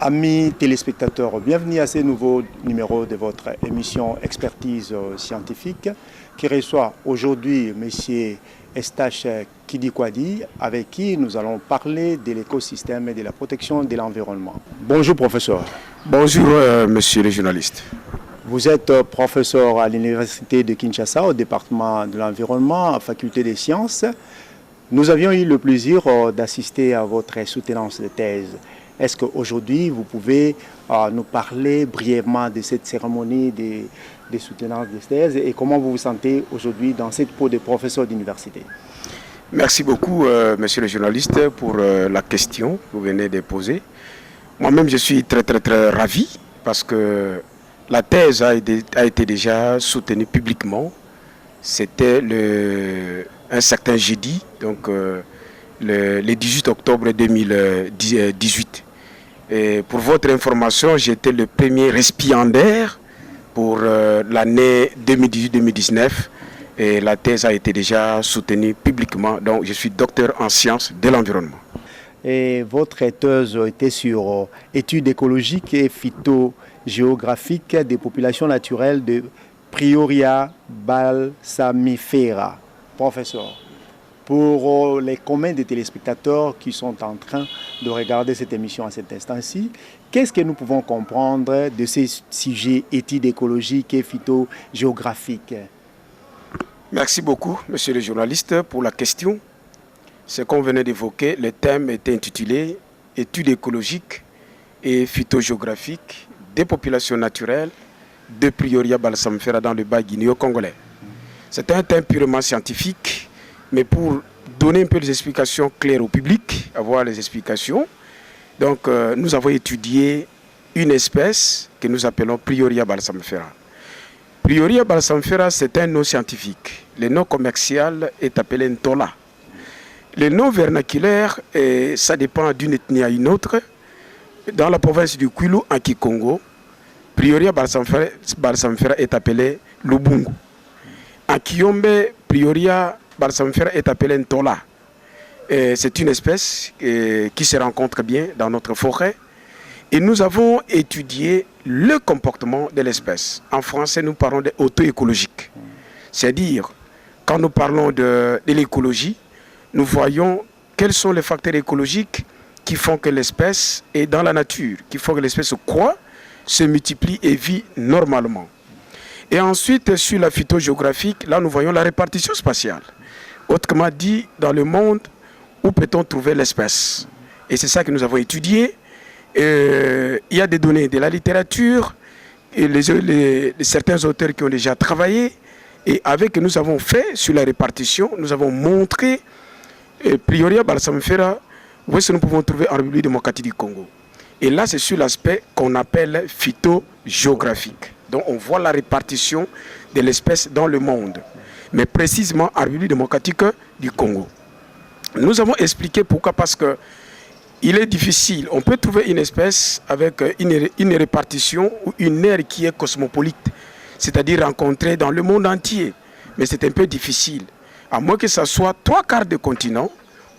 Amis téléspectateurs, bienvenue à ce nouveau numéro de votre émission Expertise scientifique qui reçoit aujourd'hui M. Estache Kidikwadi avec qui nous allons parler de l'écosystème et de la protection de l'environnement. Bonjour professeur. Bonjour monsieur le journaliste. Vous êtes professeur à l'Université de Kinshasa au département de l'environnement, à faculté des sciences. Nous avions eu le plaisir d'assister à votre soutenance de thèse. Est-ce qu'aujourd'hui, vous pouvez nous parler brièvement de cette cérémonie de soutenance de thèse et comment vous vous sentez aujourd'hui dans cette peau de professeur d'université? Merci beaucoup, monsieur le journaliste, pour la question que vous venez de poser. Moi-même, je suis très ravi parce que la thèse a été déjà soutenue publiquement. C'était un certain jeudi, donc le 18 octobre 2018. Et pour votre information, j'étais le premier récipiendaire pour l'année 2018-2019 et la thèse a été déjà soutenue publiquement. Donc je suis docteur en sciences de l'environnement. Et votre thèse était sur études écologiques et phytogéographiques des populations naturelles de Bryoria balsamifera. Professeur, pour les communs des téléspectateurs qui sont en train de regarder cette émission à cet instant-ci, qu'est-ce que nous pouvons comprendre de ces sujets études écologiques et phytogéographiques? Merci beaucoup, monsieur le journaliste, pour la question. Ce qu'on venait d'évoquer, le thème était intitulé « Études écologiques et phytogéographiques des populations naturelles de Bryoria balsamifera dans le bas guinéo-congolais ». C'est un thème purement scientifique, mais pour donner un peu des explications claires au public, avoir les explications, donc nous avons étudié une espèce que nous appelons Bryoria balsamifera. Bryoria balsamifera, c'est un nom scientifique. Le nom commercial est appelé Ntola. Le nom vernaculaire, ça dépend d'une ethnie à une autre. Dans la province du Kwilu, en Kikongo, Bryoria balsamifera est appelé Lubungu. En Kiyombe, Bryoria balsamifera est appelé Ntola. C'est une espèce qui se rencontre bien dans notre forêt. Et nous avons étudié le comportement de l'espèce. En français, nous parlons d'auto-écologique. C'est-à-dire, quand nous parlons de l'écologie, nous voyons quels sont les facteurs écologiques qui font que l'espèce est dans la nature, qui font que l'espèce croît, se multiplie et vit normalement. Et ensuite, sur la phytogéographique, là, nous voyons la répartition spatiale. Autrement dit, dans le monde, où peut-on trouver l'espèce? Et c'est ça que nous avons étudié. Il y a des données de la littérature, et certains auteurs qui ont déjà travaillé, et avec ce que nous avons fait sur la répartition, nous avons montré Bryoria balsamifera, où est-ce que nous pouvons trouver en République démocratique du Congo. Et là, c'est sur l'aspect qu'on appelle phytogéographique. Donc on voit la répartition de l'espèce dans le monde, mais précisément en République démocratique du Congo. Nous avons expliqué pourquoi, parce que il est difficile. On peut trouver une espèce avec une répartition ou une aire qui est cosmopolite, c'est-à-dire rencontrée dans le monde entier. Mais c'est un peu difficile. À moins que ce soit 3/4 du continent,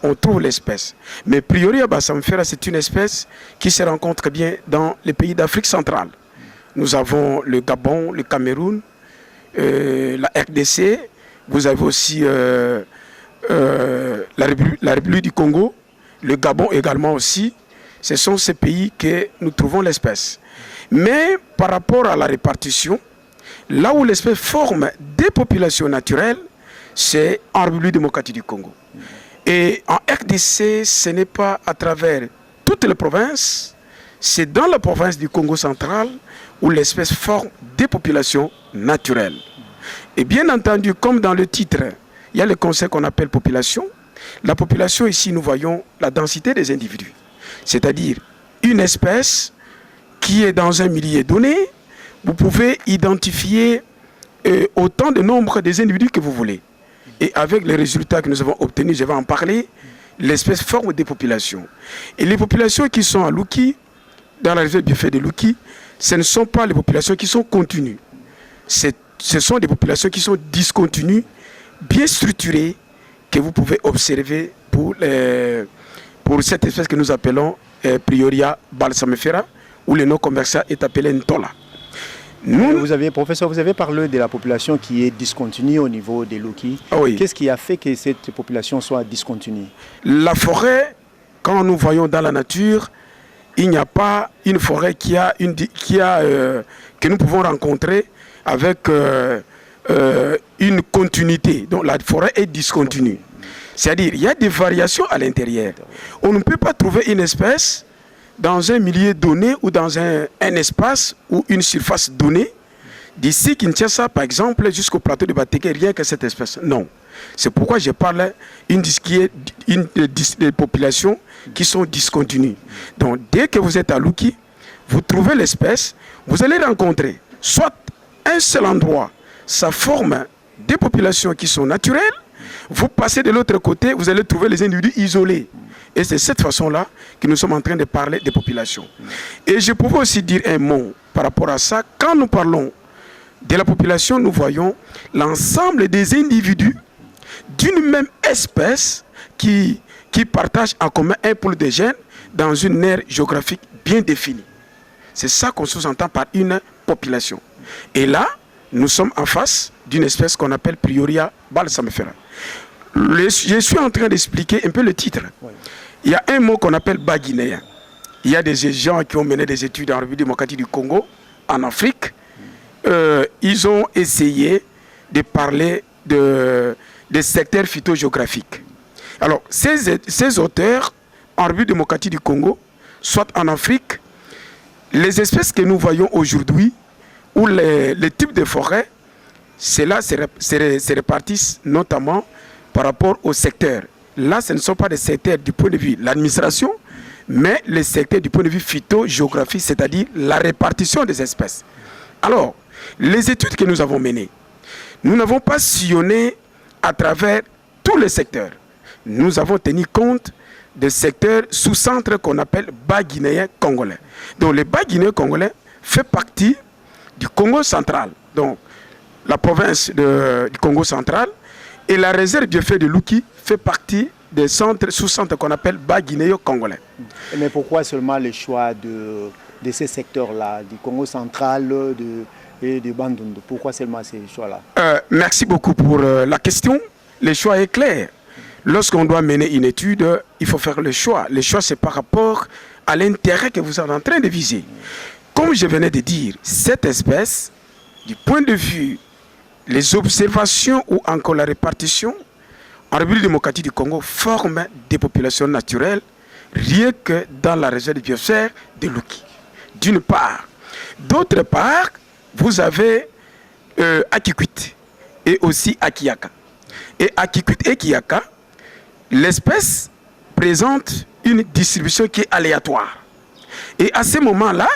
on trouve l'espèce. Mais Bryoria balsamifera, c'est une espèce qui se rencontre bien dans les pays d'Afrique centrale. Nous avons le Gabon, le Cameroun, la RDC, vous avez aussi la République du Congo, le Gabon également aussi. Ce sont ces pays que nous trouvons l'espèce. Mais par rapport à la répartition, là où l'espèce forme des populations naturelles, c'est en République démocratique du Congo. Et en RDC, ce n'est pas à travers toutes les provinces, c'est dans la province du Congo central où l'espèce forme des populations naturelles. Et bien entendu, comme dans le titre, il y a le concept qu'on appelle population. La population, ici, nous voyons la densité des individus. C'est-à-dire une espèce qui est dans un milieu donné, vous pouvez identifier autant de nombre des individus que vous voulez. Et avec les résultats que nous avons obtenus, je vais en parler, l'espèce forme des populations. Et les populations qui sont à Luki, dans la réserve biosphérique de Luki, ce ne sont pas les populations qui sont continues. Ce sont des populations qui sont discontinues, bien structurées, que vous pouvez observer pour cette espèce que nous appelons Prioria balsamifera, où le nom commercial est appelé Ntola. Professeur, vous avez parlé de la population qui est discontinue au niveau des Luki. Ah oui. Qu'est-ce qui a fait que cette population soit discontinue? La forêt, quand nous voyons dans la nature, il n'y a pas une forêt que nous pouvons rencontrer avec une continuité. Donc la forêt est discontinue. C'est-à-dire il y a des variations à l'intérieur. On ne peut pas trouver une espèce dans un milieu donné ou dans un espace ou une surface donnée, d'ici Kinshasa par exemple jusqu'au plateau de Batéké, rien que cette espèce. Non. C'est pourquoi je parle des populations qui sont discontinues. Donc dès que vous êtes à Luki, vous trouvez l'espèce, vous allez rencontrer soit un seul endroit, ça forme des populations qui sont naturelles, vous passez de l'autre côté, vous allez trouver les individus isolés. Et c'est cette façon-là que nous sommes en train de parler des populations. Et je pouvais aussi dire un mot par rapport à ça. Quand nous parlons de la population, nous voyons l'ensemble des individus d'une même espèce qui partagent en commun un pôle de gènes dans une aire géographique bien définie. C'est ça qu'on sous-entend par une population. Et là, nous sommes en face d'une espèce qu'on appelle Prioria balsamifera. Je suis en train d'expliquer un peu le titre. Oui. Il y a un mot qu'on appelle baguinéen. Il y a des gens qui ont mené des études en République démocratique du Congo, en Afrique. Ils ont essayé de parler des secteurs phytogéographiques. Alors, ces auteurs, en République démocratique du Congo, soit en Afrique, les espèces que nous voyons aujourd'hui, ou les types de forêts, cela se répartissent notamment par rapport au secteur. Là, ce ne sont pas des secteurs du point de vue de l'administration, mais les secteurs du point de vue phytogéographique, c'est-à-dire la répartition des espèces. Alors, les études que nous avons menées, nous n'avons pas sillonné à travers tous les secteurs. Nous avons tenu compte des secteurs sous-centres qu'on appelle bas guinéens congolais. Donc, le bas guinéen congolais fait partie du Congo central. Donc, la province du Congo central, et la réserve biosphérique de Luki fait partie des sous-centres qu'on appelle bas guinéo-congolais. Mais pourquoi seulement le choix de ces secteurs-là, du Congo central et de Bandundu? Pourquoi seulement ces choix-là? Merci beaucoup pour la question. Le choix est clair. Lorsqu'on doit mener une étude, il faut faire le choix. Le choix, c'est par rapport à l'intérêt que vous êtes en train de viser. Comme je venais de dire, cette espèce, du point de vue les observations ou encore la répartition, en République démocratique du Congo, forment des populations naturelles, rien que dans la région de biosphère de Luki. D'une part. D'autre part, vous avez Akikwit et aussi Akiyaka. Et Akikwit et Kiyaka, l'espèce présente une distribution qui est aléatoire. Et à ce moment-là,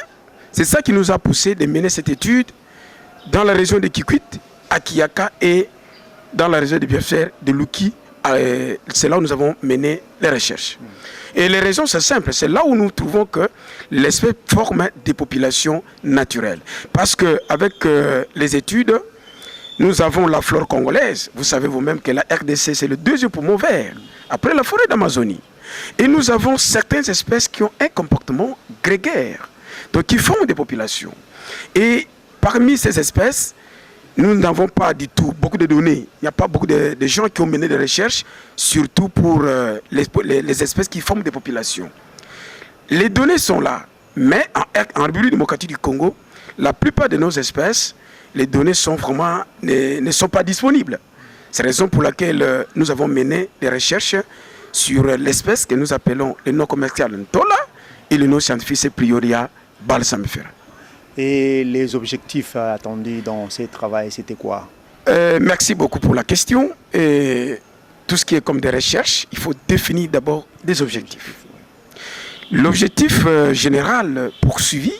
c'est ça qui nous a poussé de mener cette étude dans la région de Kikwit, à Kiyaka et dans la région de biosphère de Luki. C'est là où nous avons mené les recherches. Et les raisons, c'est simple. C'est là où nous trouvons que l'espèce forme des populations naturelles. Parce qu'avec les études, nous avons la flore congolaise. Vous savez vous-même que la RDC, c'est le deuxième poumon vert, après la forêt d'Amazonie. Et nous avons certaines espèces qui ont un comportement grégaire, donc qui forment des populations. Et parmi ces espèces, nous n'avons pas du tout beaucoup de données. Il n'y a pas beaucoup de gens qui ont mené des recherches, surtout pour les espèces qui forment des populations. Les données sont là, mais en République démocratique du Congo, la plupart de nos espèces, les données sont vraiment, ne sont pas disponibles. C'est la raison pour laquelle nous avons mené des recherches sur l'espèce que nous appelons le nom commercial Ntola et le nom scientifique c'est Prioria balsamifera. Et les objectifs attendus dans ce travail, c'était quoi? Merci beaucoup pour la question. Et tout ce qui est comme des recherches, il faut définir d'abord des objectifs. L'objectif général poursuivi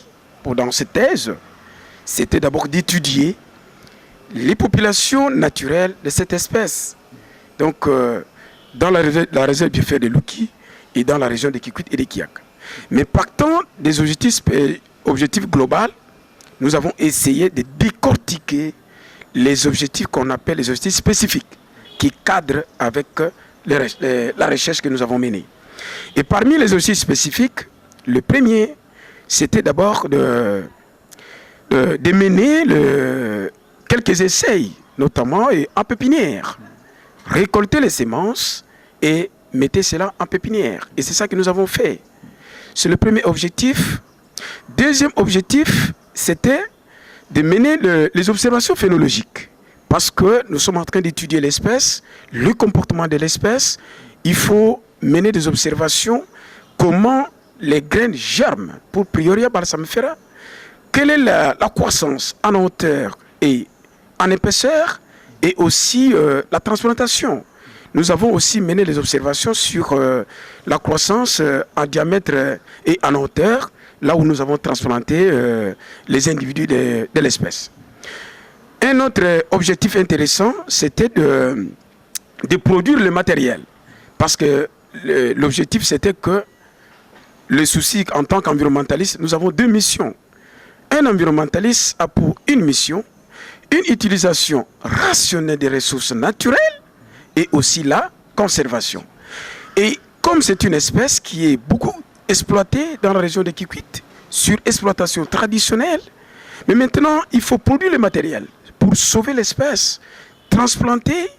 dans cette thèse, c'était d'abord d'étudier les populations naturelles de cette espèce. Donc, dans la réserve biosphérique de Luki et dans la région de Kikwit et de Kiyaka. Mais partant des objectifs globaux, nous avons essayé de décortiquer les objectifs qu'on appelle les objectifs spécifiques qui cadrent avec la recherche que nous avons menée. Et parmi les objectifs spécifiques, Le premier, c'était d'abord de mener quelques essais, notamment en pépinière. Récolter les semences et mettre cela en pépinière. Et c'est ça que nous avons fait. C'est le premier objectif. Deuxième objectif, c'était de mener les observations phénologiques. Parce que nous sommes en train d'étudier l'espèce, le comportement de l'espèce. Il faut mener des observations, comment les graines germent pour Bryoria balsamifera, quelle est la croissance en hauteur et en épaisseur, et aussi la transplantation. Nous avons aussi mené des observations sur la croissance en diamètre et en hauteur, là où nous avons transplanté les individus de l'espèce. Un autre objectif intéressant, c'était de produire le matériel. Parce que l'objectif, c'était que le souci, en tant qu'environnementaliste, nous avons deux missions. Un environnementaliste a pour une mission, une utilisation rationnelle des ressources naturelles et aussi la conservation. Et comme c'est une espèce qui est beaucoup exploitée dans la région de Kikwit, sur exploitation traditionnelle, mais maintenant, il faut produire le matériel pour sauver l'espèce, transplanter,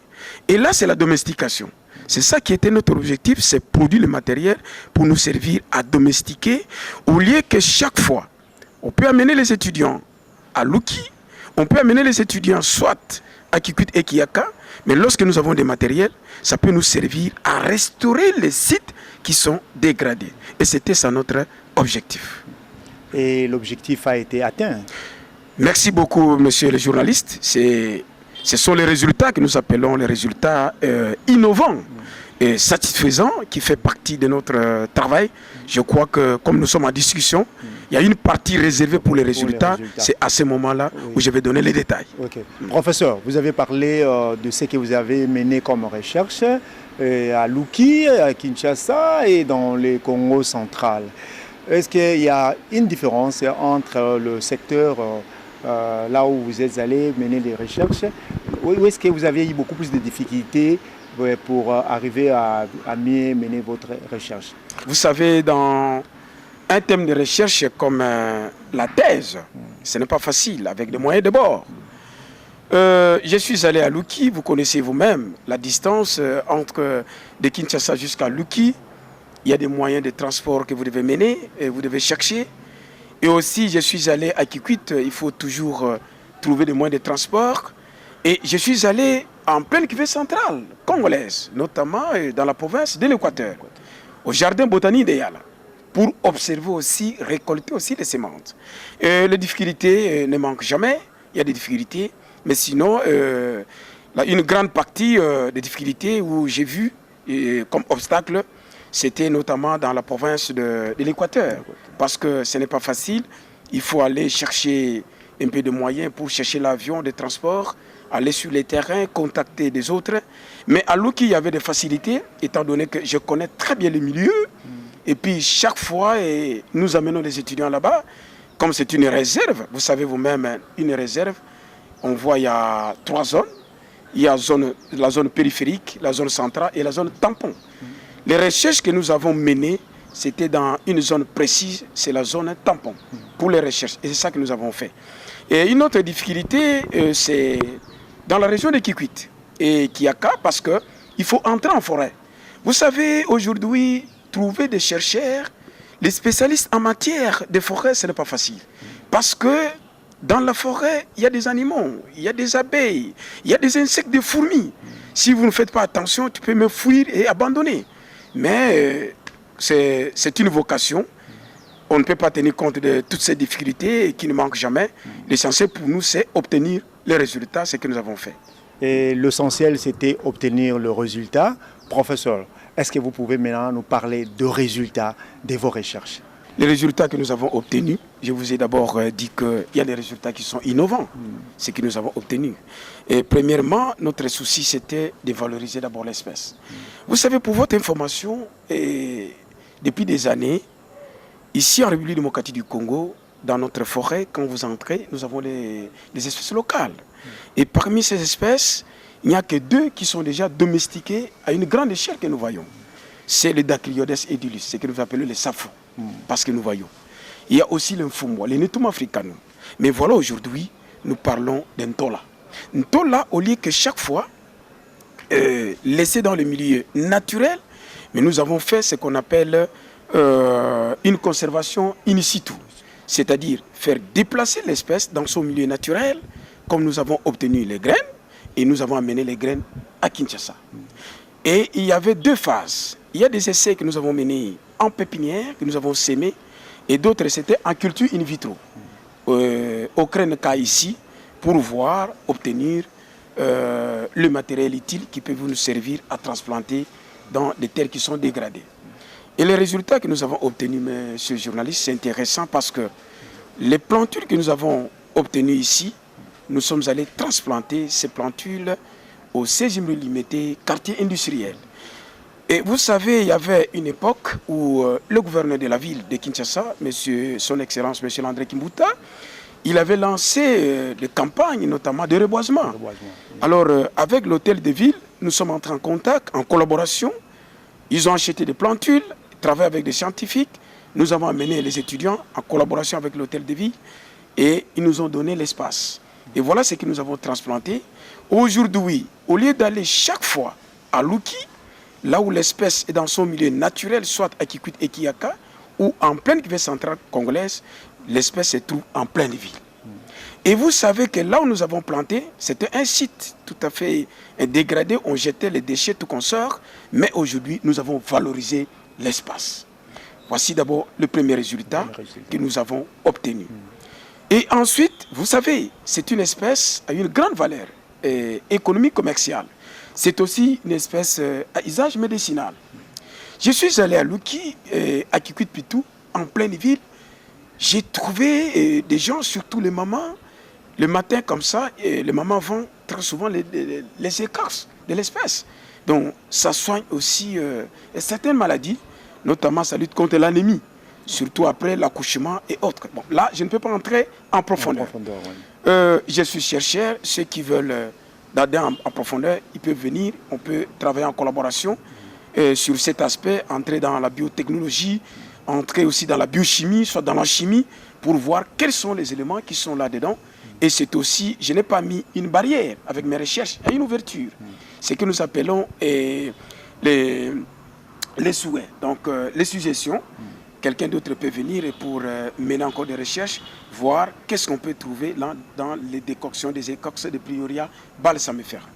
et là, c'est la domestication. C'est ça qui était notre objectif, c'est produire le matériel pour nous servir à domestiquer, au lieu que chaque fois, on peut amener les étudiants à Luki, on peut amener les étudiants soit à Kikwit et Kiyaka, mais lorsque nous avons des matériels, ça peut nous servir à restaurer les sites qui sont dégradés. Et c'était ça notre objectif. Et l'objectif a été atteint. Merci beaucoup, monsieur le journaliste. Ce sont les résultats que nous appelons les résultats innovants et satisfaisants qui fait partie de notre travail. Je crois que comme nous sommes en discussion, il y a une partie réservée pour les résultats. C'est à ce moment-là où je vais donner les détails. Okay. Professeur, vous avez parlé de ce que vous avez mené comme recherche à Luki, à Kinshasa et dans le Congo central. Est-ce qu'il y a une différence entre le secteur là où vous êtes allé mener les recherches, ou est-ce que vous avez eu beaucoup plus de difficultés pour arriver à mieux mener votre recherche? Vous savez, dans un thème de recherche comme la thèse, ce n'est pas facile, avec des moyens de bord. Je suis allé à Luki, vous connaissez vous-même la distance entre de Kinshasa jusqu'à Luki. Il y a des moyens de transport que vous devez mener et vous devez chercher. Et aussi, je suis allé à Kikwit, il faut toujours trouver des moyens de transport. Et je suis allé en pleine cuvée centrale, congolaise, notamment dans la province de l'Équateur, au jardin botanique de Yala, pour observer aussi, récolter aussi les semences. Les difficultés ne manquent jamais, il y a des difficultés, mais sinon, une grande partie des difficultés où j'ai vu comme obstacle, c'était notamment dans la province de l'Équateur, parce que ce n'est pas facile. Il faut aller chercher un peu de moyens pour chercher l'avion de transport, aller sur les terrains, contacter des autres. Mais à Luki, il y avait des facilités, étant donné que je connais très bien le milieu. Et puis chaque fois, nous amenons les étudiants là-bas, comme c'est une réserve, vous savez vous-même, une réserve, on voit il y a 3 zones. Il y a la zone périphérique, la zone centrale et la zone tampon. Les recherches que nous avons menées, c'était dans une zone précise, c'est la zone tampon, pour les recherches. Et c'est ça que nous avons fait. Et une autre difficulté, c'est dans la région de Kikwit et Kiyaka, parce qu'il faut entrer en forêt. Vous savez, aujourd'hui, trouver des chercheurs, les spécialistes en matière de forêt, ce n'est pas facile. Parce que dans la forêt, il y a des animaux, il y a des abeilles, il y a des insectes, des fourmis. Si vous ne faites pas attention, tu peux me fuir et abandonner. Mais c'est une vocation. On ne peut pas tenir compte de toutes ces difficultés qui ne manquent jamais. L'essentiel pour nous, c'est obtenir les résultats, ce que nous avons fait. Et l'essentiel, c'était obtenir le résultat. Professeur, est-ce que vous pouvez maintenant nous parler de résultats de vos recherches? Les résultats que nous avons obtenus, je vous ai d'abord dit qu'il y a des résultats qui sont innovants, ce que nous avons obtenu. Et premièrement, notre souci, c'était de valoriser d'abord l'espèce. Vous savez, pour votre information, depuis des années, ici en République démocratique du Congo, dans notre forêt, quand vous entrez, nous avons les espèces locales. Et parmi ces espèces, il n'y a que 2 qui sont déjà domestiquées à une grande échelle que nous voyons. C'est le Dacryodes edulus, ce que nous appelons les sapho. parce que nous voyons. Il y a aussi l'Infumwa, l'Enetum africanum. Mais voilà, aujourd'hui, nous parlons d'un Ntola. Ntola, au lieu que chaque fois, laissé dans le milieu naturel, mais nous avons fait ce qu'on appelle une conservation in situ. C'est-à-dire faire déplacer l'espèce dans son milieu naturel, comme nous avons obtenu les graines, et nous avons amené les graines à Kinshasa. Et il y avait deux phases. Il y a des essais que nous avons menés en pépinière, que nous avons sémés, et d'autres c'était en culture in vitro, au Krenka ici, pour voir, obtenir le matériel utile qui peut nous servir à transplanter dans des terres qui sont dégradées. Et les résultats que nous avons obtenus, monsieur le journaliste, c'est intéressant parce que les plantules que nous avons obtenues ici, nous sommes allés transplanter ces plantules au 16e limité quartier industriel. Et vous savez, il y avait une époque où le gouverneur de la ville de Kinshasa, son Excellence, M. Landré Kimbuta, il avait lancé des campagnes, notamment de reboisement. Alors, avec l'hôtel de ville, nous sommes entrés en contact, en collaboration. Ils ont acheté des plantules, travaillé avec des scientifiques. Nous avons amené les étudiants en collaboration avec l'hôtel de ville et ils nous ont donné l'espace. Et voilà ce que nous avons transplanté. Aujourd'hui, au lieu d'aller chaque fois à Luki, là où l'espèce est dans son milieu naturel, soit à Kikwit et Kiyaka, ou en pleine cuvée centrale congolaise, l'espèce se trouve en pleine ville. Et vous savez que là où nous avons planté, c'était un site tout à fait dégradé, on jetait les déchets tout consort, mais aujourd'hui, nous avons valorisé l'espace. Voici d'abord le premier résultat que nous avons obtenu. Et ensuite, vous savez, c'est une espèce à une grande valeur économique commerciale. C'est aussi une espèce à usage médicinal. Je suis allé à Luki, à Kikwit Pitou, en pleine ville. J'ai trouvé des gens, surtout les mamans, le matin comme ça, et les mamans vendent très souvent les écorces de l'espèce. Donc ça soigne aussi certaines maladies, notamment ça lutte contre l'anémie, surtout après l'accouchement et autres. Bon, là, je ne peux pas entrer en profondeur. Je suis chercheur, ceux qui veulent d'aller en profondeur, ils peuvent venir, on peut travailler en collaboration sur cet aspect, entrer dans la biotechnologie, entrer aussi dans la biochimie, soit dans la chimie, pour voir quels sont les éléments qui sont là-dedans. Et c'est aussi, je n'ai pas mis une barrière avec mes recherches, il y a une ouverture. Ce que nous appelons les souhaits, donc les suggestions. Quelqu'un d'autre peut venir et pour mener encore des recherches, voir qu'est-ce qu'on peut trouver là, dans les décoctions des écorces de Prioria balsamifera.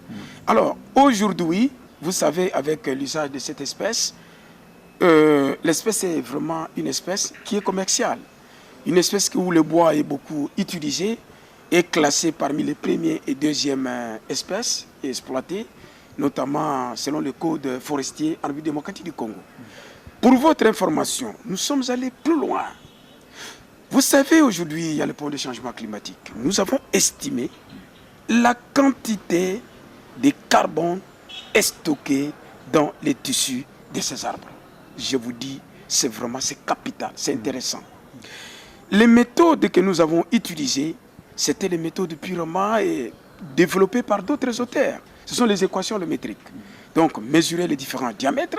Alors, aujourd'hui, vous savez, avec l'usage de cette espèce, l'espèce est vraiment une espèce qui est commerciale. Une espèce où le bois est beaucoup utilisé, est classé parmi les premières et deuxièmes espèces exploitées, notamment selon le code forestier en République démocratique du Congo. Pour votre information, nous sommes allés plus loin. Vous savez, aujourd'hui, il y a le point de changement climatique. Nous avons estimé la quantité de carbone stocké dans les tissus de ces arbres. Je vous dis, c'est capital, c'est intéressant. Les méthodes que nous avons utilisées, c'était les méthodes purement développées par d'autres auteurs. Ce sont les équations métriques. Donc, mesurer les différents diamètres.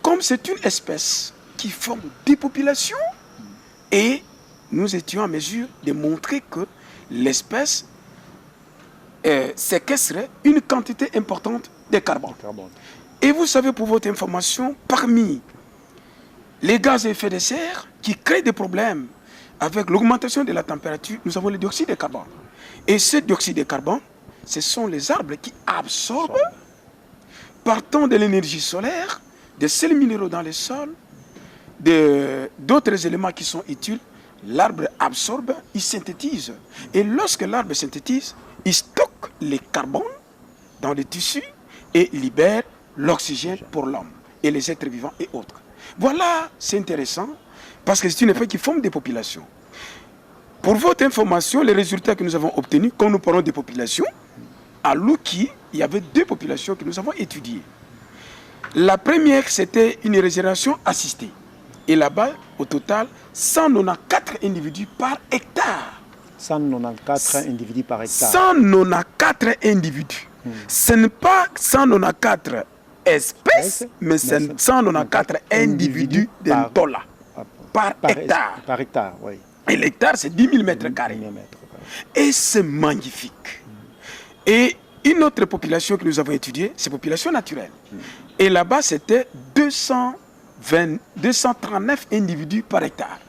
Comme c'est une espèce qui forme des populations, et nous étions en mesure de montrer que l'espèce séquestrait une quantité importante de carbone. Et vous savez, pour votre information, parmi les gaz à effet de serre qui créent des problèmes avec l'augmentation de la température, nous avons le dioxyde de carbone. Et ce dioxyde de carbone, ce sont les arbres qui absorbent, partant de l'énergie solaire, des sels minéraux dans les sols, d'autres éléments qui sont utiles. L'arbre absorbe, il synthétise. Et lorsque l'arbre synthétise, il stocke les carbones dans les tissus et libère l'oxygène pour l'homme et les êtres vivants et autres. Voilà, c'est intéressant parce que c'est une effet qui forme des populations. Pour votre information, les résultats que nous avons obtenus, quand nous parlons des populations, à Luki, il y avait 2 populations que nous avons étudiées. La première, c'était une régénération assistée. Et là-bas, au total, 194 individus par hectare. 194 individus par hectare. 194 individus. Ce n'est pas 194 espèces, mais c'est 194 individus de Ntola. par hectare. Par hectare, oui. Et l'hectare, c'est 10 000 mètres carrés. Et c'est magnifique. Et une autre population que nous avons étudiée, c'est la population naturelle. Et là-bas, c'était 239 individus par hectare.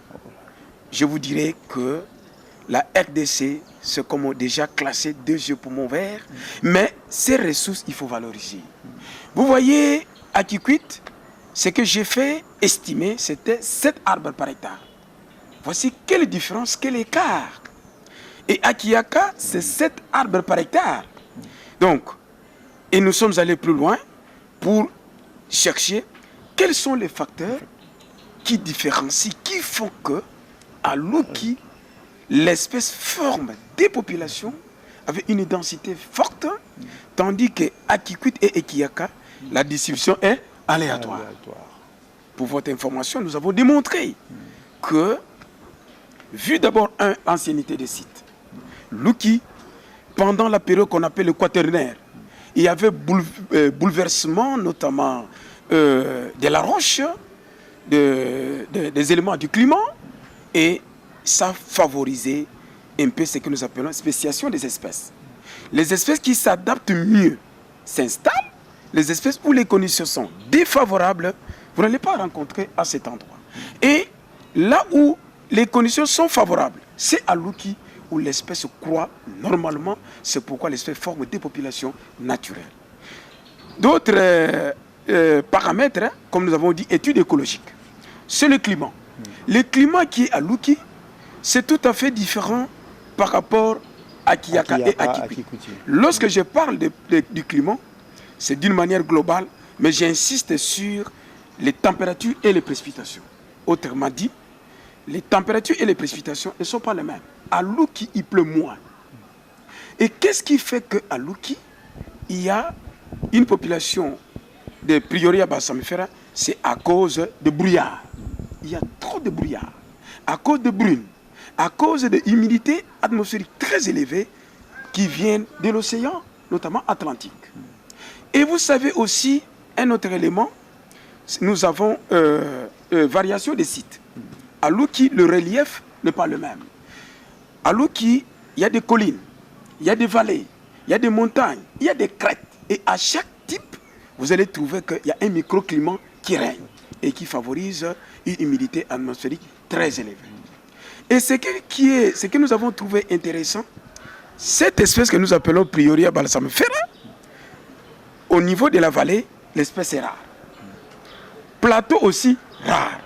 Je vous dirais que la RDC, c'est comme déjà classé 2 yeux poumons verts, mais ces ressources, il faut valoriser. Vous voyez, à Kikwit, ce que j'ai fait estimer, c'était 7 arbres par hectare. Voici quelle différence, quel écart. Et à Kiyaka, c'est 7 arbres par hectare. Donc, et nous sommes allés plus loin pour chercher quels sont les facteurs qui différencient, qui font que, à Luki, l'espèce forme des populations avec une densité forte, tandis qu'à Kikwit et Ekiyaka, la distribution est aléatoire. Pour votre information, nous avons démontré que, vu d'abord l'ancienneté des sites, Luki, pendant la période qu'on appelle le quaternaire, il y avait bouleversement, notamment de la roche, des éléments du climat, et ça favorisait un peu ce que nous appelons spéciation des espèces. Les espèces qui s'adaptent mieux s'installent, les espèces où les conditions sont défavorables, vous n'allez pas rencontrer à cet endroit. Et là où les conditions sont favorables, c'est à Luki où l'espèce croît normalement, c'est pourquoi l'espèce forme des populations naturelles. D'autres paramètres, comme nous avons dit, études écologiques, c'est le climat. Le climat qui est à Luki, c'est tout à fait différent par rapport à Kiyaka et à Kikwit. Lorsque je parle du climat, c'est d'une manière globale, mais j'insiste sur les températures et les précipitations. Autrement dit, les températures et les précipitations ne sont pas les mêmes. À Luki, il pleut moins. Et qu'est-ce qui fait qu'à Luki, il y a une population de Prioria Balsamifera? C'est à cause de brouillard. Il y a trop de brouillard. À cause de brume, à cause de l'humidité atmosphérique très élevée qui vient de l'océan, notamment Atlantique. Et vous savez aussi, un autre élément, nous avons variation des sites. À Luki, le relief n'est pas le même. À Luki, il y a des collines, il y a des vallées, il y a des montagnes, il y a des crêtes. Et à chaque type, vous allez trouver qu'il y a un microclimat qui règne et qui favorise une humidité atmosphérique très élevée. Et ce que nous avons trouvé intéressant, cette espèce que nous appelons Prioria balsamifera, au niveau de la vallée, l'espèce est rare. Plateau aussi, rare.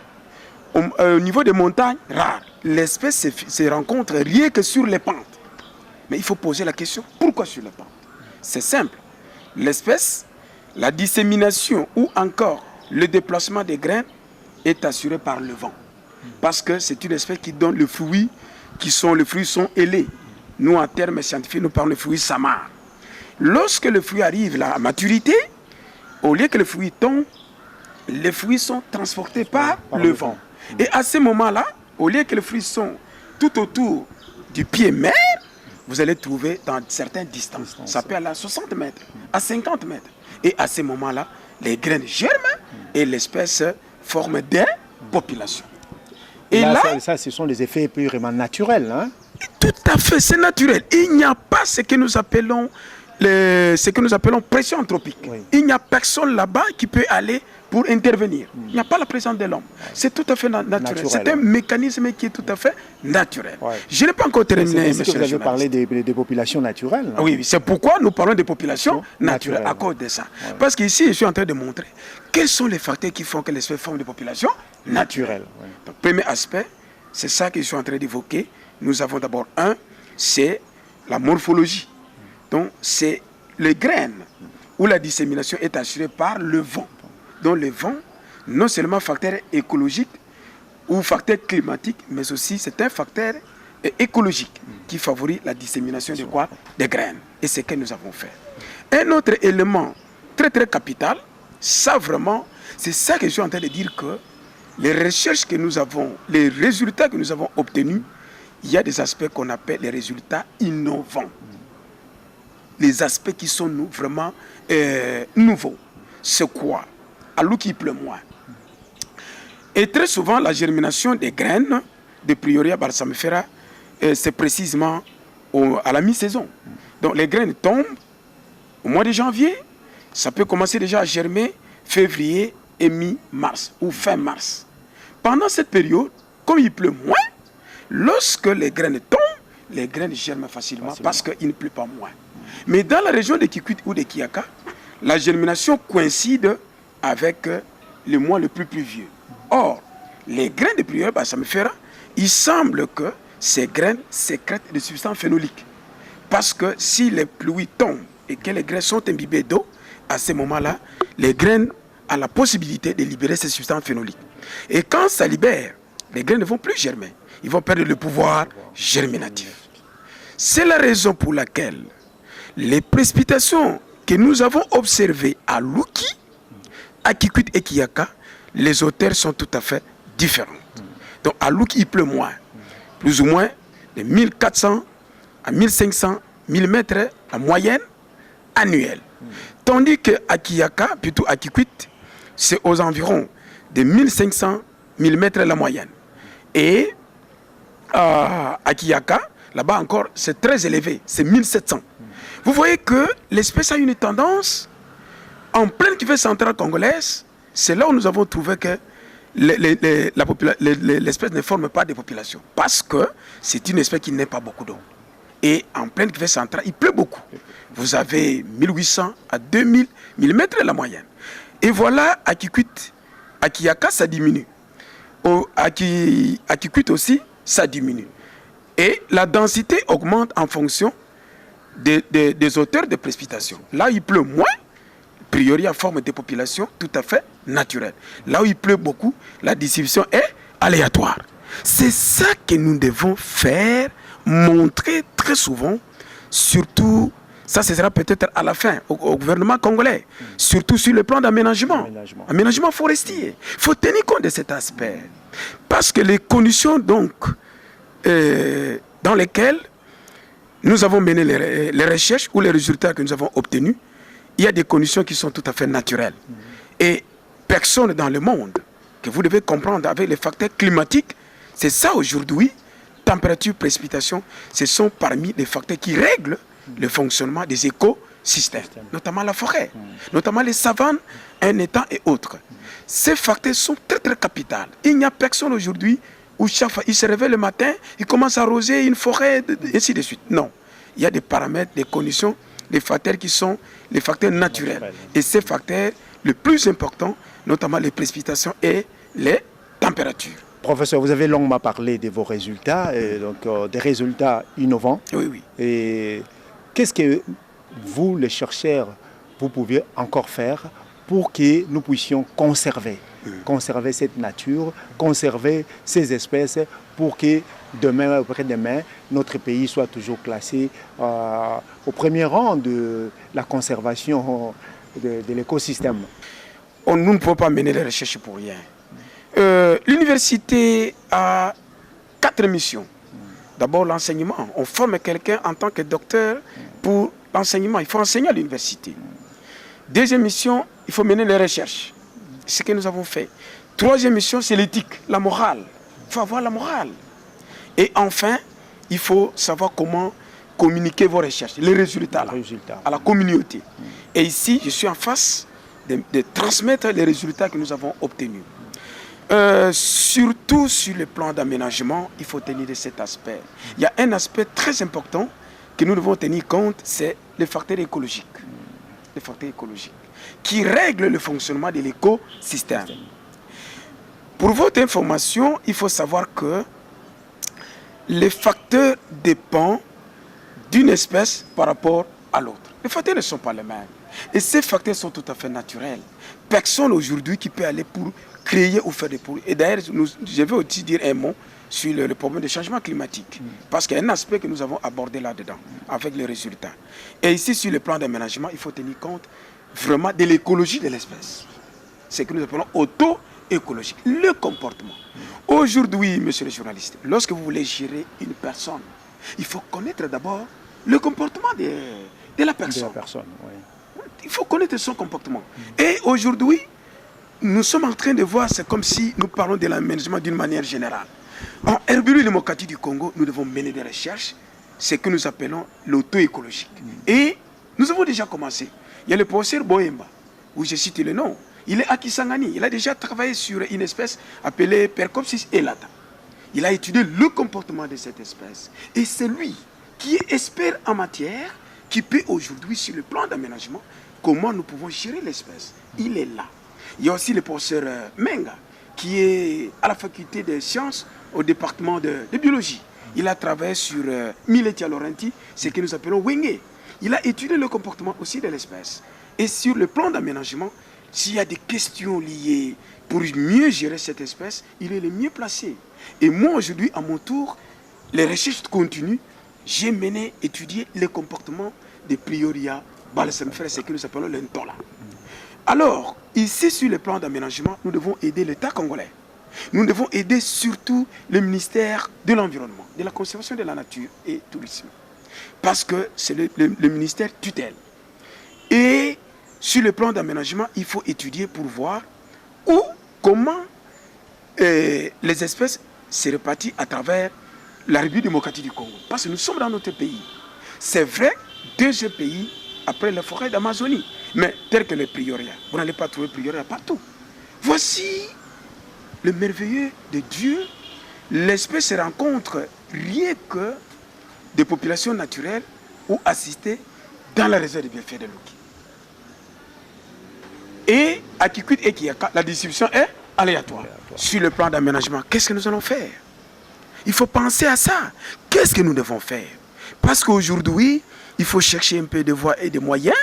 Au niveau des montagnes, rare. L'espèce se rencontre rien que sur les pentes. Mais il faut poser la question, pourquoi sur les pentes? C'est simple. L'espèce, la dissémination ou encore le déplacement des graines est assuré par le vent. Parce que c'est une espèce qui donne le fruit, les fruits sont ailés. Nous, en termes scientifiques, nous parlons de fruits samar. Lorsque le fruit arrive à maturité, au lieu que le fruit tombe, les fruits sont transportés par le vent. Et à ce moment-là, au lieu que les fruits sont tout autour du pied mère, vous allez trouver dans certaines distances. Ça peut aller à 60 mètres, à 50 mètres. Et à ce moment-là, les graines germent et l'espèce forme des populations. Et là, ce sont des effets purement naturels. Hein? Tout à fait, c'est naturel. Il n'y a pas ce que nous appelons pression anthropique. Oui. Il n'y a personne là-bas qui peut aller pour intervenir. Il n'y a pas la présence de l'homme. C'est tout à fait naturel. C'est un mécanisme qui est tout à fait naturel. Ouais. Je n'ai pas encore terminé, monsieur le journaliste. Vous avez parlé des populations naturelles. Hein? Oui, c'est pourquoi nous parlons des populations naturelles, à cause de ça. Ouais. Parce qu'ici, je suis en train de montrer quels sont les facteurs qui font que l'espèce forme des populations naturelles. Ouais. Donc, premier aspect, c'est ça que je suis en train d'évoquer. Nous avons d'abord c'est la morphologie. Donc, c'est les graines où la dissémination est assurée par le vent. Donc, le vent, non seulement facteur écologique ou facteur climatique, mais aussi c'est un facteur écologique qui favorise la dissémination de quoi? Des graines. Et c'est ce que nous avons fait. Un autre élément très très capital, ça vraiment, c'est ça que je suis en train de dire que les recherches que nous avons, les résultats que nous avons obtenus, il y a des aspects qu'on appelle les résultats innovants. Les aspects qui sont vraiment nouveaux. C'est quoi? À Luki, il pleut moins. Et très souvent, la germination des graines de Bryoria balsamifera, c'est précisément à la mi-saison. Donc les graines tombent au mois de janvier, ça peut commencer déjà à germer février et mi-mars ou fin mars. Pendant cette période, comme il pleut moins, lorsque les graines tombent, les graines germent facilement. Parce qu'il ne pleut pas moins. Mais dans la région de Kikwit ou de Kiaka, la germination coïncide avec le mois le plus pluvieux. Or, les graines de Bryoria balsamifera, il semble que ces graines sécrètent des substances phénoliques. Parce que si les pluies tombent et que les graines sont imbibées d'eau, à ce moment-là, les graines ont la possibilité de libérer ces substances phénoliques. Et quand ça libère, les graines ne vont plus germer. Ils vont perdre le pouvoir germinatif. C'est la raison pour laquelle les précipitations que nous avons observées à Luki, à Kikwit et Kiaka, les hauteurs sont tout à fait différentes. Donc à Luki, il pleut moins, plus ou moins de 1400 à 1500 mm la moyenne annuelle. Tandis qu'à Kiaka, plutôt à Kikwit, c'est aux environs de 1500 mm la moyenne. Et à Kiaka, là-bas encore, c'est très élevé, c'est 1700. Vous voyez que l'espèce a une tendance, en pleine cuvée centrale congolaise, c'est là où nous avons trouvé que l'espèce ne forme pas de population. Parce que c'est une espèce qui n'a pas beaucoup d'eau. Et en pleine cuvée centrale, il pleut beaucoup. Vous avez 1800 à 2000 mm la moyenne. Et voilà, à Kikwit, à Kiaka, ça diminue. À Kikwit aussi, ça diminue. Et la densité augmente en fonction des hauteurs de précipitation. Là où il pleut moins, Bryoria forme des populations tout à fait naturelles. Là où il pleut beaucoup, la distribution est aléatoire. C'est ça que nous devons faire, montrer très souvent, surtout, ça ce sera peut-être à la fin, au gouvernement congolais, surtout sur le plan d'aménagement, aménagement forestier. Il faut tenir compte de cet aspect. Parce que les conditions donc, dans lesquelles nous avons mené les recherches ou les résultats que nous avons obtenus, il y a des conditions qui sont tout à fait naturelles. Et personne dans le monde, que vous devez comprendre avec les facteurs climatiques, c'est ça aujourd'hui, température, précipitation, ce sont parmi les facteurs qui règlent le fonctionnement des écosystèmes, notamment la forêt, notamment les savanes, un étang et autres. Ces facteurs sont très très capitaux. Il n'y a personne aujourd'hui où chaque fois il se réveille le matin, il commence à arroser une forêt, et ainsi de suite. Non, il y a des paramètres, des conditions, des facteurs qui sont les facteurs naturels. Et ces facteurs, le plus important, notamment les précipitations et les températures. Professeur, vous avez longuement parlé de vos résultats, donc des résultats innovants. Oui, oui. Et qu'est-ce que vous, les chercheurs, vous pouvez encore faire pour que nous puissions conserver cette nature, conserver ces espèces pour que demain, après-demain, notre pays soit toujours classé au premier rang de la conservation de l'écosystème. Nous ne pouvons pas mener les recherches pour rien. L'université a 4 missions. D'abord l'enseignement. On forme quelqu'un en tant que docteur pour l'enseignement. Il faut enseigner à l'université. Deuxième mission, il faut mener les recherches. C'est ce que nous avons fait. Troisième mission, c'est l'éthique, la morale. Il faut avoir la morale. Et enfin, il faut savoir comment communiquer vos recherches, les résultats, là, à la communauté. Et ici, je suis en face de transmettre les résultats que nous avons obtenus. Surtout sur le plan d'aménagement, il faut tenir de cet aspect. Il y a un aspect très important que nous devons tenir compte, c'est le facteur écologique. Le facteur écologique qui règle le fonctionnement de l'écosystème. Pour votre information, il faut savoir que les facteurs dépendent d'une espèce par rapport à l'autre. Les facteurs ne sont pas les mêmes. Et ces facteurs sont tout à fait naturels. Personne aujourd'hui qui peut aller pour créer ou faire des produits. Et d'ailleurs, je vais aussi dire un mot sur le problème du changement climatique. Parce qu'il y a un aspect que nous avons abordé là-dedans, avec les résultats. Et ici, sur le plan d'aménagement, il faut tenir compte vraiment de l'écologie de l'espèce. C'est ce que nous appelons auto-écologique, le comportement. Aujourd'hui, monsieur le journaliste, lorsque vous voulez gérer une personne, il faut connaître d'abord le comportement de la personne. Oui. Il faut connaître son comportement. Et aujourd'hui, nous sommes en train de voir, c'est comme si nous parlons de l'aménagement d'une manière générale. En Herbulu démocratique du Congo, nous devons mener des recherches, ce que nous appelons l'auto-écologique. Et nous avons déjà commencé. Il y a le professeur Boemba, où je cite le nom. Il est à Kisangani. Il a déjà travaillé sur une espèce appelée Percopsis elata. Il a étudié le comportement de cette espèce. Et c'est lui qui est expert en matière, qui peut aujourd'hui, sur le plan d'aménagement, comment nous pouvons gérer l'espèce. Il est là. Il y a aussi le professeur Menga, qui est à la faculté des sciences, au département de biologie. Il a travaillé sur Miletia laurenti, ce que nous appelons Wenge. Il a étudié le comportement aussi de l'espèce. Et sur le plan d'aménagement, s'il y a des questions liées pour mieux gérer cette espèce, il est le mieux placé. Et moi, aujourd'hui, à mon tour, les recherches continuent. J'ai mené étudier le comportement des Prioria balsamifera, ce que nous appelons l'entola. Alors, ici, sur le plan d'aménagement, nous devons aider l'État congolais. Nous devons aider surtout le ministère de l'Environnement, de la Conservation de la Nature et Tourisme. Parce que c'est le ministère tutelle. Et sur le plan d'aménagement, il faut étudier pour voir où, comment les espèces se répartissent à travers la République démocratique du Congo. Parce que nous sommes dans notre pays. C'est vrai, deuxième pays après la forêt d'Amazonie. Mais tel que les Prioria, vous n'allez pas trouver Prioria partout. Voici le merveilleux de Dieu. L'espèce se rencontre rien que des populations naturelles ou assistées dans la réserve de bienfaits de Loki. Et à Kikwit et Kiyaka, la distribution est aléatoire. Sur le plan d'aménagement, qu'est-ce que nous allons faire? Il faut penser à ça. Qu'est-ce que nous devons faire? Parce qu'aujourd'hui, il faut chercher un peu de voies et de moyens.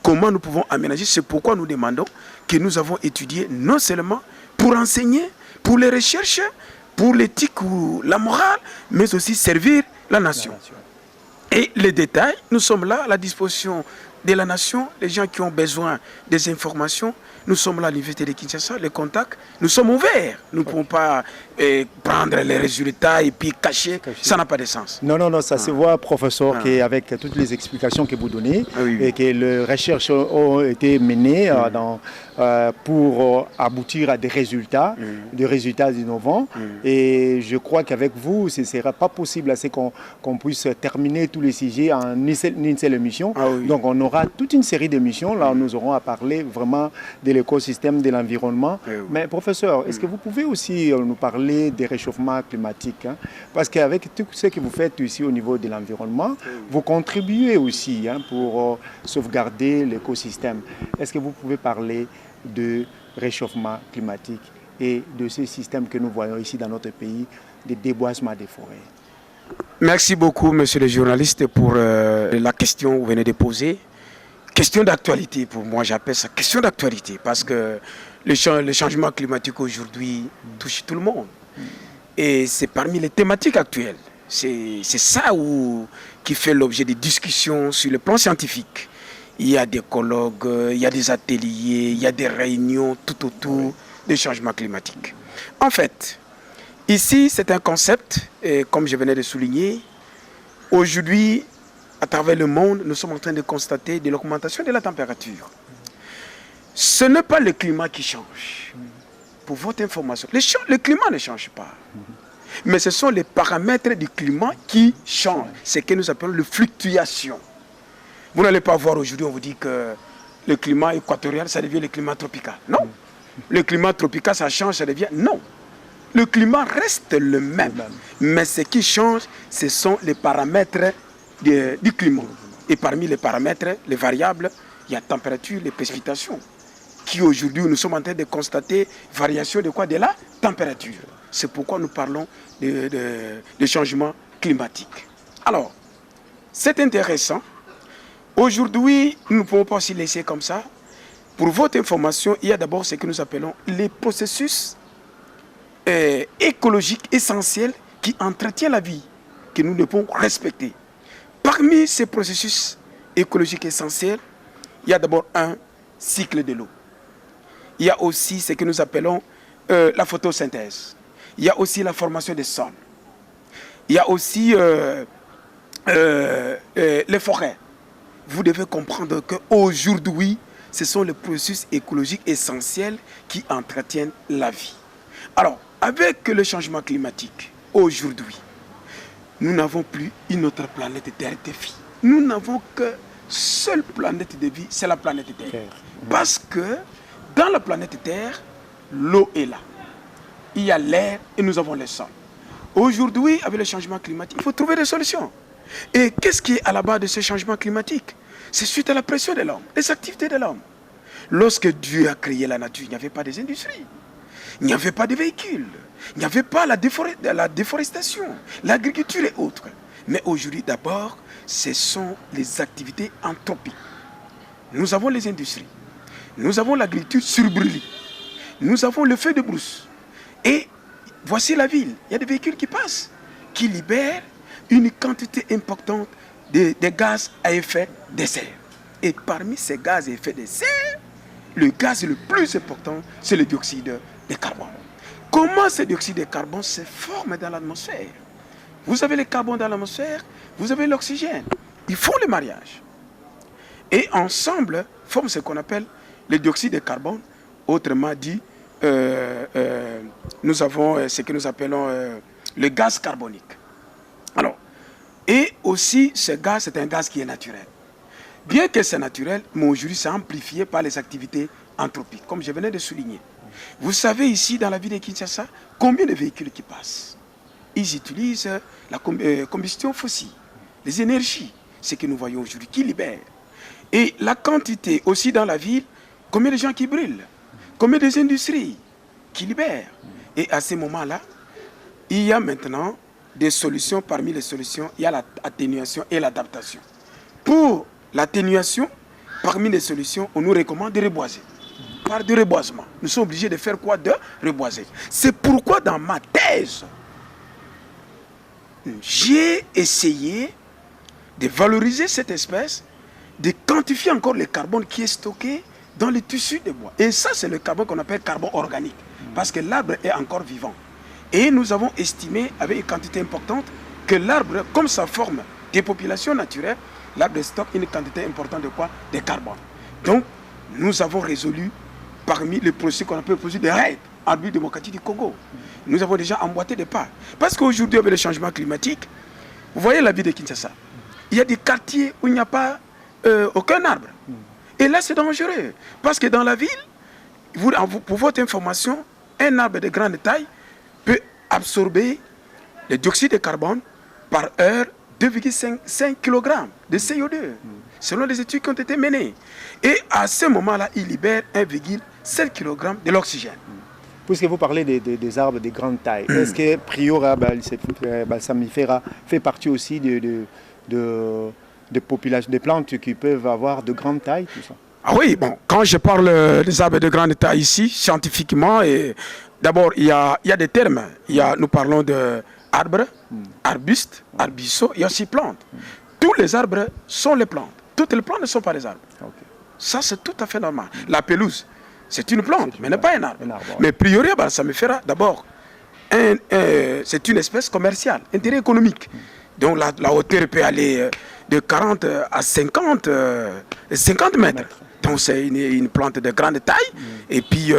Comment nous pouvons aménager? C'est pourquoi nous demandons que nous avons étudié non seulement pour enseigner, pour les recherches, pour l'éthique ou la morale, mais aussi servir la nation. Et les détails, nous sommes là à la disposition de la nation, les gens qui ont besoin des informations. Nous sommes là à l'université de Kinshasa, les contacts, nous sommes ouverts. Nous ne pouvons pas prendre les résultats et puis cacher. Ça n'a pas de sens. Non, non, non, ça se voit, professeur, qu'avec toutes les explications que vous donnez, et que les recherches ont été menées pour aboutir à des résultats innovants. Et je crois qu'avec vous, ce ne sera pas possible assez qu'on puisse terminer tous les sujets en une seule émission. Donc on aura toute une série d'émissions. Là, nous aurons à parler vraiment de l'écosystème, de l'environnement. Mais professeur, est-ce que vous pouvez aussi nous parler des réchauffements climatiques, hein? Parce qu'avec tout ce que vous faites ici au niveau de l'environnement, vous contribuez aussi pour sauvegarder l'écosystème. Est-ce que vous pouvez parler de réchauffement climatique et de ce système que nous voyons ici dans notre pays, de déboisement des forêts? Merci beaucoup, monsieur le journaliste, pour la question que vous venez de poser. Question d'actualité, pour moi, j'appelle ça question d'actualité, parce que le changement climatique aujourd'hui touche tout le monde. Et c'est parmi les thématiques actuelles. C'est ça qui fait l'objet des discussions sur le plan scientifique. Il y a des colloques, il y a des ateliers, il y a des réunions tout autour du changement climatique. En fait, ici, c'est un concept, et comme je venais de souligner, aujourd'hui, à travers le monde, nous sommes en train de constater de l'augmentation de la température. Ce n'est pas le climat qui change. Pour votre information, le climat ne change pas. Mais ce sont les paramètres du climat qui changent. C'est ce que nous appelons les fluctuations. Vous n'allez pas voir aujourd'hui, on vous dit que le climat équatorial, ça devient le climat tropical. Non. Le climat tropical, ça change, ça devient... Non. Le climat reste le même. Mais ce qui change, ce sont les paramètres du climat. Et parmi les paramètres, les variables, il y a température, les précipitations. Qui aujourd'hui, nous sommes en train de constater variation de quoi? De la température. C'est pourquoi nous parlons de changement climatique. Alors, c'est intéressant. Aujourd'hui, nous ne pouvons pas aussi laisser comme ça. Pour votre information, il y a d'abord ce que nous appelons les processus écologiques essentiels qui entretiennent la vie, que nous devons respecter. Parmi ces processus écologiques essentiels, il y a d'abord un cycle de l'eau. Il y a aussi ce que nous appelons la photosynthèse. Il y a aussi la formation des sols. Il y a aussi les forêts. Vous devez comprendre qu'aujourd'hui, ce sont les processus écologiques essentiels qui entretiennent la vie. Alors, avec le changement climatique, aujourd'hui, nous n'avons plus une autre planète Terre de vie. Nous n'avons que seule planète de vie, c'est la planète Terre. Parce que dans la planète Terre, l'eau est là. Il y a l'air et nous avons le sol. Aujourd'hui, avec le changement climatique, il faut trouver des solutions. Et qu'est-ce qui est à la base de ce changement climatique? C'est suite à la pression de l'homme, les activités de l'homme. Lorsque Dieu a créé la nature, il n'y avait pas des industries. Il n'y avait pas de véhicules. Il n'y avait pas la déforestation, l'agriculture et autres. Mais aujourd'hui, d'abord, ce sont les activités anthropiques. Nous avons les industries. Nous avons l'agriculture surbrûlée. Nous avons le feu de brousse. Et voici la ville. Il y a des véhicules qui passent, qui libèrent une quantité importante de gaz à effet de serre. Et parmi ces gaz à effet de serre, le gaz le plus important, c'est le dioxyde de carbone. Comment ce dioxyde de carbone se forme dans l'atmosphère? Vous avez le carbone dans l'atmosphère, vous avez l'oxygène. Ils font le mariage. Et ensemble, forment ce qu'on appelle le dioxyde de carbone. Autrement dit, nous avons ce que nous appelons le gaz carbonique. Alors, et aussi, ce gaz, c'est un gaz qui est naturel. Bien que c'est naturel, mais aujourd'hui, c'est amplifié par les activités anthropiques, comme je venais de souligner. Vous savez ici, dans la ville de Kinshasa, combien de véhicules qui passent? Ils utilisent la combustion fossile, les énergies, ce que nous voyons aujourd'hui, qui libèrent. Et la quantité aussi dans la ville, combien de gens qui brûlent, combien des industries qui libèrent. Et à ce moment-là, il y a maintenant des solutions. Parmi les solutions, il y a l'atténuation et l'adaptation. Pour l'atténuation, parmi les solutions, on nous recommande de reboiser. Par du reboisement. Nous sommes obligés de faire quoi? De reboiser. C'est pourquoi dans ma thèse, j'ai essayé de valoriser cette espèce, de quantifier encore le carbone qui est stocké dans les tissus de bois. Et ça, c'est le carbone qu'on appelle carbone organique. Parce que l'arbre est encore vivant. Et nous avons estimé, avec une quantité importante, que l'arbre, comme sa forme des populations naturelles, l'arbre stocke une quantité importante de quoi? De carbone. Donc, nous avons résolu parmi les processus qu'on appelle le processus de RAID, République démocratique du Congo. Nous avons déjà emboîté des pas. Parce qu'aujourd'hui, avec le changement climatique, vous voyez la ville de Kinshasa. Il y a des quartiers où il n'y a pas aucun arbre. Et là, c'est dangereux. Parce que dans la ville, pour votre information, un arbre de grande taille peut absorber le dioxyde de carbone par heure 2,5 kg de CO2, selon les études qui ont été menées. Et à ce moment-là, il libère 1,7 kg de l'oxygène. Puisque vous parlez des arbres de grande taille, est-ce que Prioria balsamifera fait partie aussi de populations, des plantes qui peuvent avoir de grande taille, tout ça? Ah oui, bon, quand je parle des arbres de grande taille ici, scientifiquement, d'abord, il y a des termes. Nous parlons de arbres, arbustes, arbusceaux et aussi plantes. Tous les arbres sont les plantes. Toutes les plantes ne sont pas des arbres. Okay. Ça, c'est tout à fait normal. La pelouse, c'est une plante, mais n'est pas un arbre. Mais Prioria balsamifera, d'abord, c'est une espèce commerciale, intérêt économique. Donc la hauteur peut aller de 40 à 50 mètres. Donc c'est une plante de grande taille. Et puis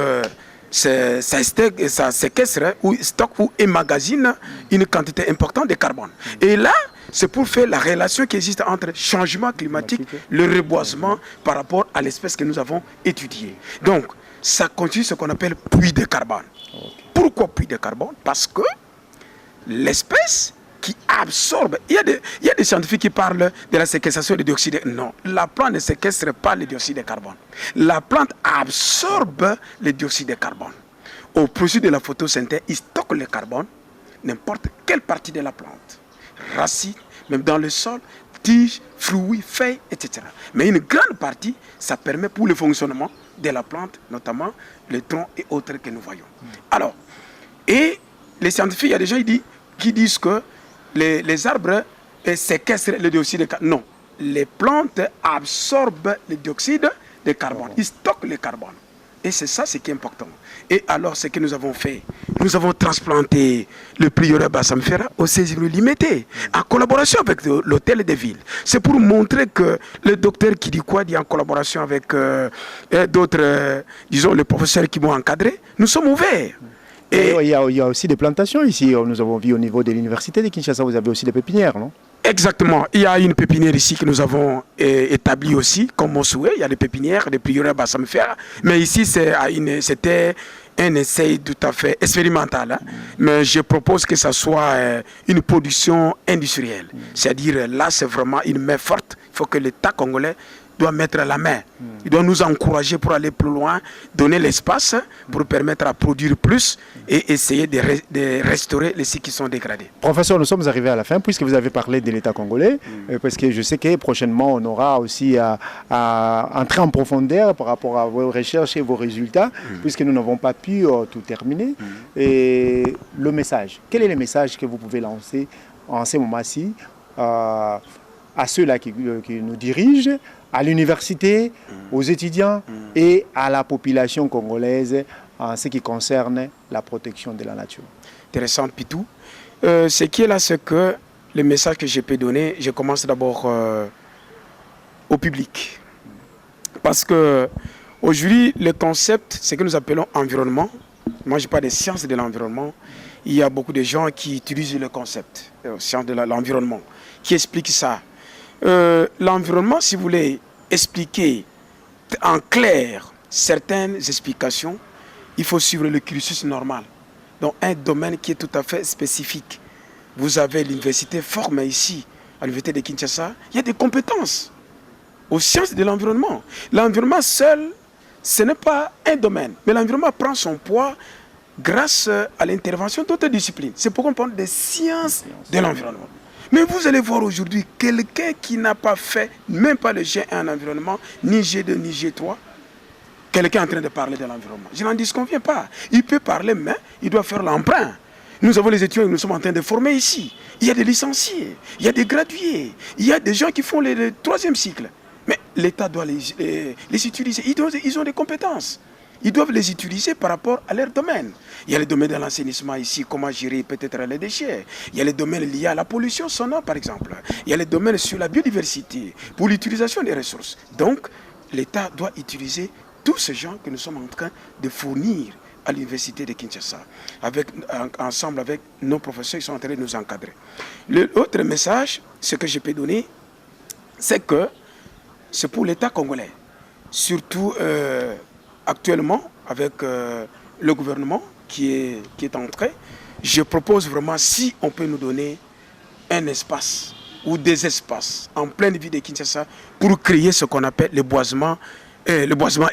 ça séquestre ou stocke ou emmagasine une quantité importante de carbone. Et là, c'est pour faire la relation qui existe entre changement climatique, le reboisement par rapport à l'espèce que nous avons étudiée. Donc, ça constitue ce qu'on appelle puits de carbone. Pourquoi puits de carbone? Parce que l'espèce qui absorbe, il y a des scientifiques qui parlent de la séquestration du dioxyde. Non, la plante ne séquestre pas le dioxyde de carbone. La plante absorbe le dioxyde de carbone. Au processus de la photosynthèse, il stocke le carbone, n'importe quelle partie de la plante. Racines, même dans le sol, tiges, fruits, feuilles, etc. Mais une grande partie, ça permet pour le fonctionnement de la plante, notamment les troncs et autres que nous voyons. Alors, et les scientifiques, il y a des gens qui disent que les arbres séquestrent le dioxyde de carbone. Non, les plantes absorbent le dioxyde de carbone. Ils stockent le carbone. Et c'est ça ce qui est important. Et alors, ce que nous avons fait, nous avons transplanté le prieuré Bassamfera au 16e limité, en collaboration avec l'hôtel de ville. C'est pour montrer que le docteur Kidikwadi, en collaboration avec d'autres, disons, les professeurs qui m'ont encadré, nous sommes ouverts. Et il y a aussi des plantations ici. Nous avons vu au niveau de l'université de Kinshasa, vous avez aussi des pépinières, non? Exactement. Il y a une pépinière ici que nous avons établie aussi, comme mon souhait. Il y a des pépinières, des prieurés Bassamfera. Mais ici, c'était un essai tout à fait expérimental. Hein. Mais je propose que ça soit une production industrielle. C'est-à-dire, là, c'est vraiment une main forte. Il faut que l'État congolais doit mettre la main. Il doit nous encourager pour aller plus loin, donner l'espace pour permettre à produire plus et essayer de restaurer les sites qui sont dégradés. Professeur, nous sommes arrivés à la fin puisque vous avez parlé de l'État congolais, parce que je sais que prochainement on aura aussi à entrer en profondeur par rapport à vos recherches et vos résultats, puisque nous n'avons pas pu tout terminer. Et le message, quel est le message que vous pouvez lancer en ce moment-ci à ceux-là qui nous dirigent, à l'université, aux étudiants et à la population congolaise en ce qui concerne la protection de la nature? Intéressant, Pitou. Ce qui est là, c'est que le message que je peux donner, je commence d'abord au public. Parce que aujourd'hui, le concept, ce que nous appelons environnement, moi je parle des sciences de l'environnement, il y a beaucoup de gens qui utilisent le concept, sciences de l'environnement, qui expliquent ça. L'environnement, si vous voulez expliquer en clair certaines explications, il faut suivre le cursus normal. Donc un domaine qui est tout à fait spécifique. Vous avez l'université formée ici, à l'université de Kinshasa, il y a des compétences aux sciences de l'environnement. L'environnement seul, ce n'est pas un domaine, mais l'environnement prend son poids grâce à l'intervention d'autres disciplines. C'est pourquoi on parle des sciences de l'environnement. Mais vous allez voir aujourd'hui quelqu'un qui n'a pas fait, même pas le G1 en environnement, ni G2, ni G3, quelqu'un en train de parler de l'environnement. Je n'en disconviens pas. Il peut parler, mais il doit faire l'emprunt. Nous avons les étudiants que nous sommes en train de former ici. Il y a des licenciés, il y a des gradués, il y a des gens qui font le troisième cycle. Mais l'État doit les utiliser. Ils ont des compétences. Ils doivent les utiliser par rapport à leur domaine. Il y a le domaine de l'assainissement ici, comment gérer peut-être les déchets. Il y a les domaines liés à la pollution sonore, par exemple. Il y a les domaines sur la biodiversité, pour l'utilisation des ressources. Donc, l'État doit utiliser tous ces gens que nous sommes en train de fournir à l'université de Kinshasa, ensemble avec nos professeurs qui sont en train de nous encadrer. L'autre message, ce que je peux donner, c'est que c'est pour l'État congolais, surtout actuellement avec le gouvernement qui est entré. Je propose vraiment, si on peut nous donner un espace ou des espaces en pleine ville de Kinshasa pour créer ce qu'on appelle le boisement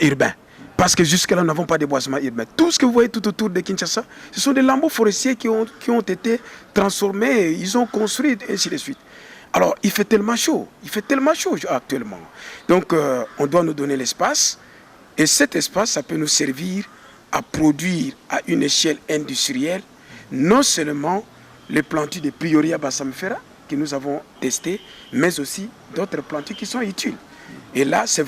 urbain. Parce que jusque-là, nous n'avons pas de boisement urbain. Tout ce que vous voyez tout autour de Kinshasa, ce sont des lambeaux forestiers qui ont été transformés, ils ont construit, et ainsi de suite. Alors, il fait tellement chaud actuellement. Donc, on doit nous donner l'espace. Et cet espace, ça peut nous servir à produire à une échelle industrielle, non seulement les plantules de Prioria Bassamfera que nous avons testés, mais aussi d'autres plantules qui sont utiles. Et là, c'est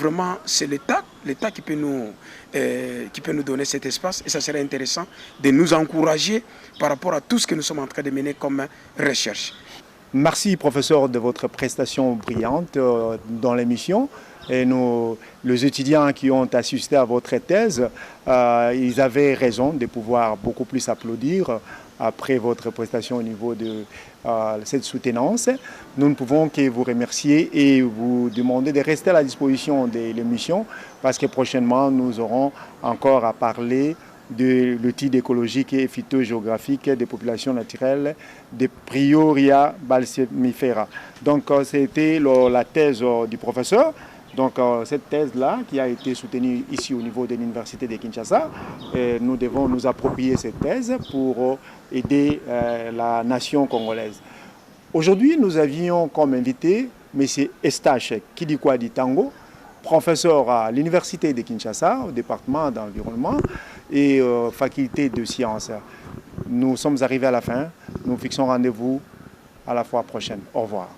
l'État qui peut nous donner cet espace. Et ça serait intéressant de nous encourager par rapport à tout ce que nous sommes en train de mener comme recherche. Merci, professeur, de votre prestation brillante dans l'émission. Et les étudiants qui ont assisté à votre thèse, ils avaient raison de pouvoir beaucoup plus applaudir après votre prestation au niveau de cette soutenance. Nous ne pouvons que vous remercier et vous demander de rester à la disposition de l'émission parce que prochainement, nous aurons encore à parler de l'outil écologique et phytogéographique des populations naturelles de Prioria Balsamifera. Donc, c'était la thèse du professeur. Donc, cette thèse-là, qui a été soutenue ici au niveau de l'Université de Kinshasa, nous devons nous approprier cette thèse pour aider la nation congolaise. Aujourd'hui, nous avions comme invité M. Estache Kidikwadi Tango, professeur à l'Université de Kinshasa, au département d'environnement et faculté de sciences. Nous sommes arrivés à la fin. Nous fixons rendez-vous à la fois prochaine. Au revoir.